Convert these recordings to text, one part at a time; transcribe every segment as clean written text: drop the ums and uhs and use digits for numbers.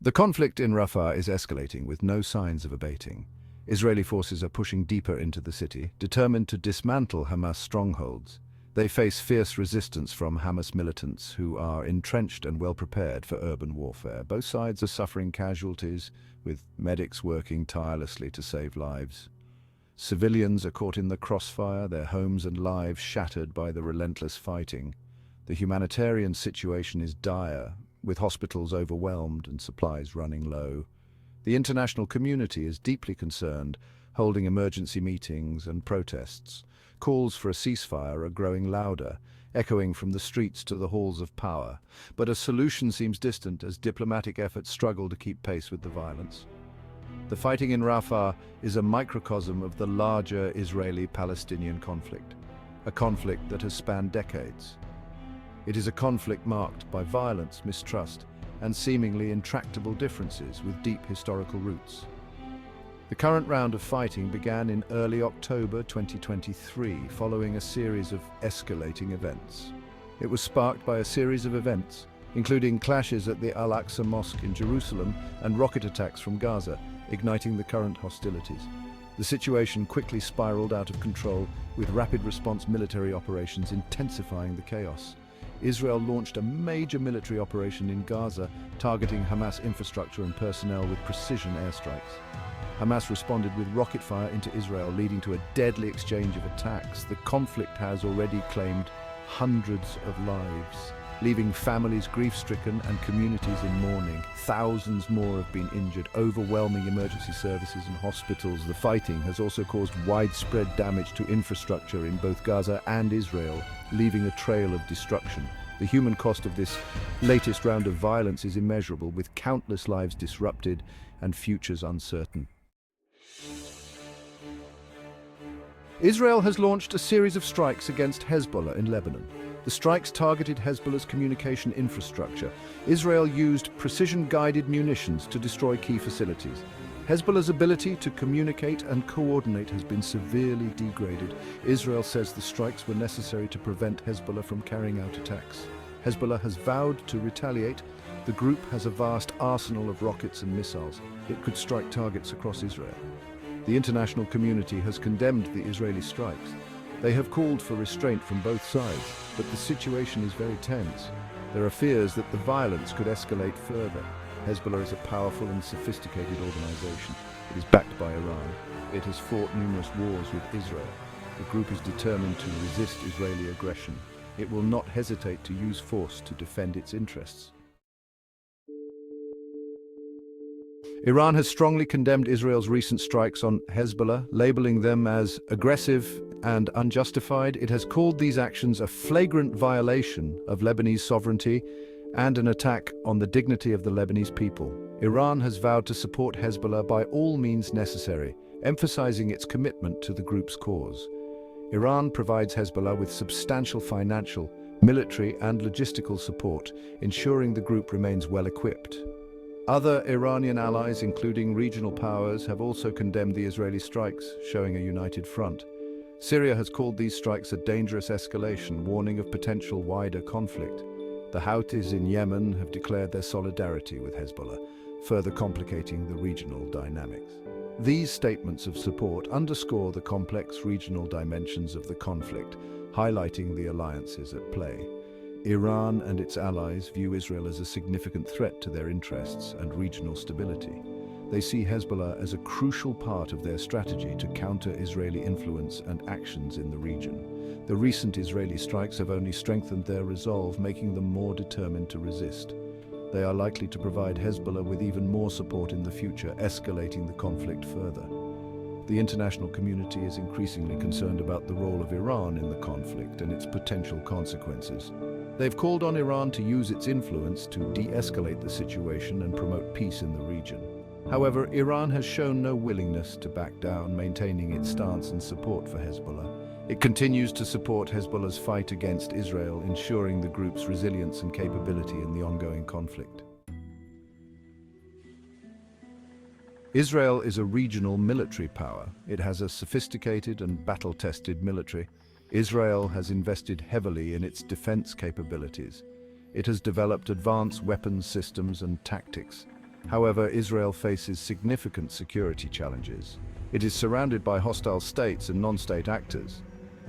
The conflict in Rafah is escalating with no signs of abating. Israeli forces are pushing deeper into the city, determined to dismantle Hamas strongholds. They face fierce resistance from Hamas militants who are entrenched and well prepared for urban warfare. Both sides are suffering casualties, with medics working tirelessly to save lives. Civilians are caught in the crossfire, their homes and lives shattered by the relentless fighting. The humanitarian situation is dire, with hospitals overwhelmed and supplies running low. The international community is deeply concerned, holding emergency meetings and protests. Calls for a ceasefire are growing louder, echoing from the streets to the halls of power. But a solution seems distant as diplomatic efforts struggle to keep pace with the violence. The fighting in Rafah is a microcosm of the larger Israeli-Palestinian conflict, a conflict that has spanned decades. It is a conflict marked by violence, mistrust, and seemingly intractable differences with deep historical roots. The current round of fighting began in early October 2023, following a series of escalating events. It was sparked by a series of events, including clashes at the Al-Aqsa Mosque in Jerusalem and rocket attacks from Gaza, igniting the current hostilities. The situation quickly spiraled out of control, with rapid response military operations intensifying the chaos. Israel launched a major military operation in Gaza, targeting Hamas infrastructure and personnel with precision airstrikes. Hamas responded with rocket fire into Israel, leading to a deadly exchange of attacks. The conflict has already claimed hundreds of lives, leaving families grief-stricken and communities in mourning. Thousands more have been injured, overwhelming emergency services and hospitals. The fighting has also caused widespread damage to infrastructure in both Gaza and Israel, leaving a trail of destruction. The human cost of this latest round of violence is immeasurable, with countless lives disrupted and futures uncertain. Israel has launched a series of strikes against Hezbollah in Lebanon. The strikes targeted Hezbollah's communication infrastructure. Israel used precision-guided munitions to destroy key facilities. Hezbollah's ability to communicate and coordinate has been severely degraded. Israel says the strikes were necessary to prevent Hezbollah from carrying out attacks. Hezbollah has vowed to retaliate. The group has a vast arsenal of rockets and missiles. It could strike targets across Israel. The international community has condemned the Israeli strikes. They have called for restraint from both sides, but the situation is very tense. There are fears that the violence could escalate further. Hezbollah is a powerful and sophisticated organization. It is backed by Iran. It has fought numerous wars with Israel. The group is determined to resist Israeli aggression. It will not hesitate to use force to defend its interests. Iran has strongly condemned Israel's recent strikes on Hezbollah, labeling them as aggressive and unjustified. It has called these actions a flagrant violation of Lebanese sovereignty and an attack on the dignity of the Lebanese people. Iran has vowed to support Hezbollah by all means necessary, emphasizing its commitment to the group's cause. Iran provides Hezbollah with substantial financial, military and logistical support, ensuring the group remains well equipped. Other Iranian allies, including regional powers, have also condemned the Israeli strikes, showing a united front. Syria has called these strikes a dangerous escalation, warning of potential wider conflict. The Houthis in Yemen have declared their solidarity with Hezbollah, further complicating the regional dynamics. These statements of support underscore the complex regional dimensions of the conflict, highlighting the alliances at play. Iran and its allies view Israel as a significant threat to their interests and regional stability. They see Hezbollah as a crucial part of their strategy to counter Israeli influence and actions in the region. The recent Israeli strikes have only strengthened their resolve, making them more determined to resist. They are likely to provide Hezbollah with even more support in the future, escalating the conflict further. The international community is increasingly concerned about the role of Iran in the conflict and its potential consequences. They've called on Iran to use its influence to de-escalate the situation and promote peace in the region. However, Iran has shown no willingness to back down, maintaining its stance and support for Hezbollah. It continues to support Hezbollah's fight against Israel, ensuring the group's resilience and capability in the ongoing conflict. Israel is a regional military power. It has a sophisticated and battle-tested military. Israel has invested heavily in its defense capabilities. It has developed advanced weapons systems and tactics. However, Israel faces significant security challenges. It is surrounded by hostile states and non-state actors.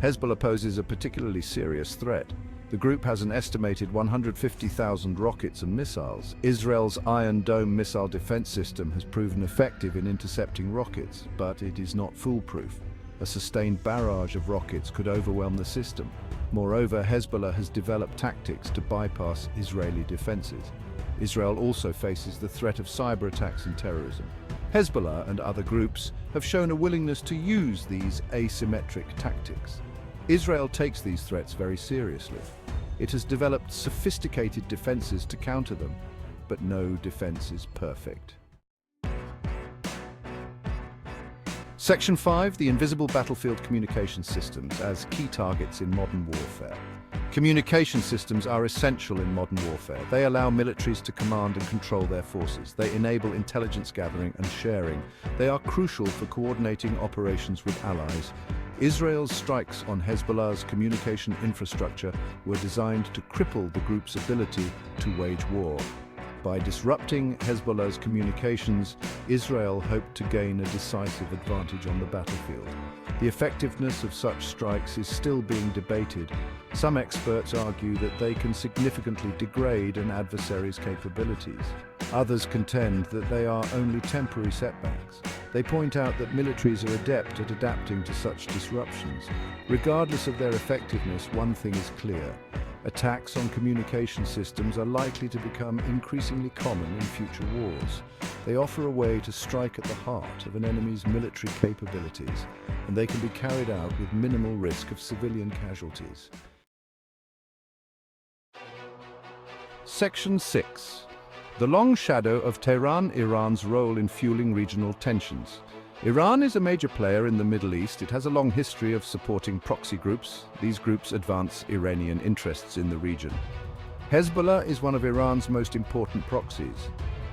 Hezbollah poses a particularly serious threat. The group has an estimated 150,000 rockets and missiles. Israel's Iron Dome missile defense system has proven effective in intercepting rockets, but it is not foolproof. A sustained barrage of rockets could overwhelm the system. Moreover, Hezbollah has developed tactics to bypass Israeli defenses. Israel also faces the threat of cyber attacks and terrorism. Hezbollah and other groups have shown a willingness to use these asymmetric tactics. Israel takes these threats very seriously. It has developed sophisticated defenses to counter them, but no defense is perfect. Section 5, the invisible battlefield communication systems as key targets in modern warfare. Communication systems are essential in modern warfare. They allow militaries to command and control their forces. They enable intelligence gathering and sharing. They are crucial for coordinating operations with allies. Israel's strikes on Hezbollah's communication infrastructure were designed to cripple the group's ability to wage war. By disrupting Hezbollah's communications, Israel hoped to gain a decisive advantage on the battlefield. The effectiveness of such strikes is still being debated. Some experts argue that they can significantly degrade an adversary's capabilities. Others contend that they are only temporary setbacks. They point out that militaries are adept at adapting to such disruptions. Regardless of their effectiveness, one thing is clear. Attacks on communication systems are likely to become increasingly common in future wars. They offer a way to strike at the heart of an enemy's military capabilities, and they can be carried out with minimal risk of civilian casualties. Section 6. The long shadow of Tehran, Iran's role in fueling regional tensions. Iran is a major player in the Middle East. It has a long history of supporting proxy groups. These groups advance Iranian interests in the region. Hezbollah is one of Iran's most important proxies.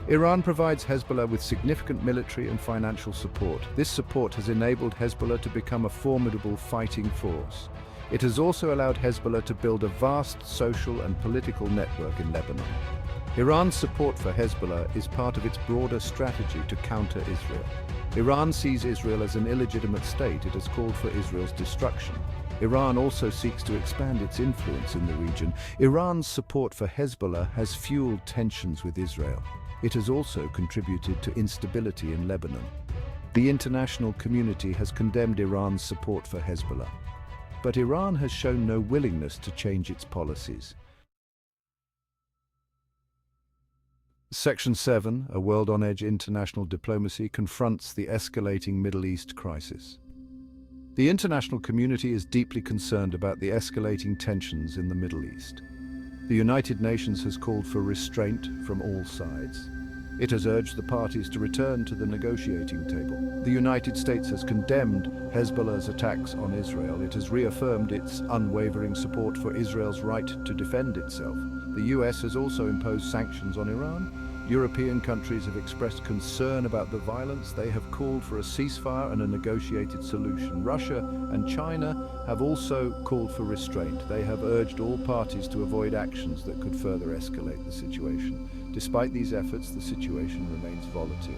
Iran provides Hezbollah with significant military and financial support. This support has enabled Hezbollah to become a formidable fighting force. It has also allowed Hezbollah to build a vast social and political network in Lebanon. Iran's support for Hezbollah is part of its broader strategy to counter Israel. Iran sees Israel as an illegitimate state. It has called for Israel's destruction. Iran also seeks to expand its influence in the region. Iran's support for Hezbollah has fueled tensions with Israel. It has also contributed to instability in Lebanon. The international community has condemned Iran's support for Hezbollah. But Iran has shown no willingness to change its policies. Section 7, A World on Edge International Diplomacy confronts the escalating Middle East crisis. The international community is deeply concerned about the escalating tensions in the Middle East. The United Nations has called for restraint from all sides. It has urged the parties to return to the negotiating table. The United States has condemned Hezbollah's attacks on Israel. It has reaffirmed its unwavering support for Israel's right to defend itself. The US has also imposed sanctions on Iran. European countries have expressed concern about the violence. They have called for a ceasefire and a negotiated solution. Russia and China have also called for restraint. They have urged all parties to avoid actions that could further escalate the situation. Despite these efforts, the situation remains volatile.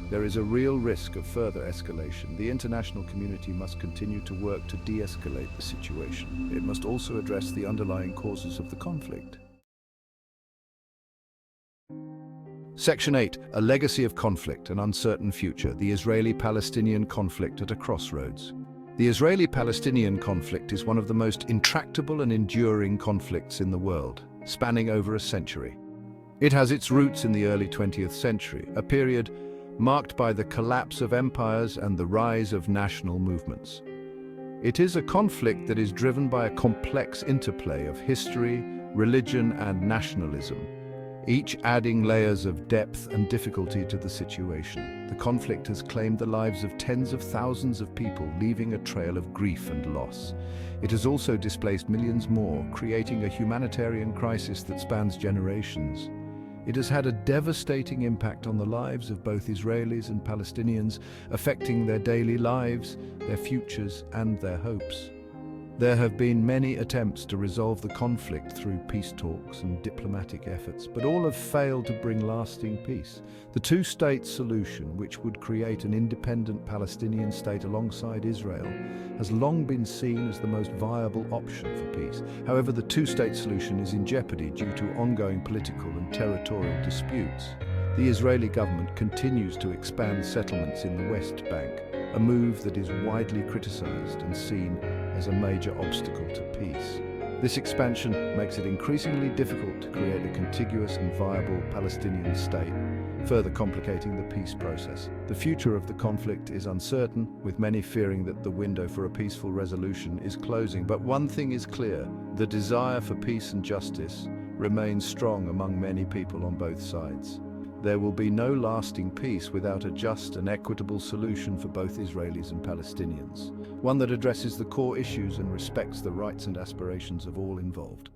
There is a real risk of further escalation. The international community must continue to work to de-escalate the situation. It must also address the underlying causes of the conflict. Section 8, A Legacy of Conflict, an Uncertain Future, the Israeli-Palestinian conflict at a crossroads. The Israeli-Palestinian conflict is one of the most intractable and enduring conflicts in the world, spanning over a century. It has its roots in the early 20th century, a period marked by the collapse of empires and the rise of national movements. It is a conflict that is driven by a complex interplay of history, religion, and nationalism, each adding layers of depth and difficulty to the situation. The conflict has claimed the lives of tens of thousands of people, leaving a trail of grief and loss. It has also displaced millions more, creating a humanitarian crisis that spans generations. It has had a devastating impact on the lives of both Israelis and Palestinians, affecting their daily lives, their futures, and their hopes. There have been many attempts to resolve the conflict through peace talks and diplomatic efforts, but all have failed to bring lasting peace. The two-state solution, which would create an independent Palestinian state alongside Israel, has long been seen as the most viable option for peace. However, the two-state solution is in jeopardy due to ongoing political and territorial disputes. The Israeli government continues to expand settlements in the West Bank, a move that is widely criticized and seen as a major obstacle to peace. This expansion makes it increasingly difficult to create a contiguous and viable Palestinian state, further complicating the peace process. The future of the conflict is uncertain, with many fearing that the window for a peaceful resolution is closing. But one thing is clear: the desire for peace and justice remains strong among many people on both sides. There will be no lasting peace without a just and equitable solution for both Israelis and Palestinians, one that addresses the core issues and respects the rights and aspirations of all involved.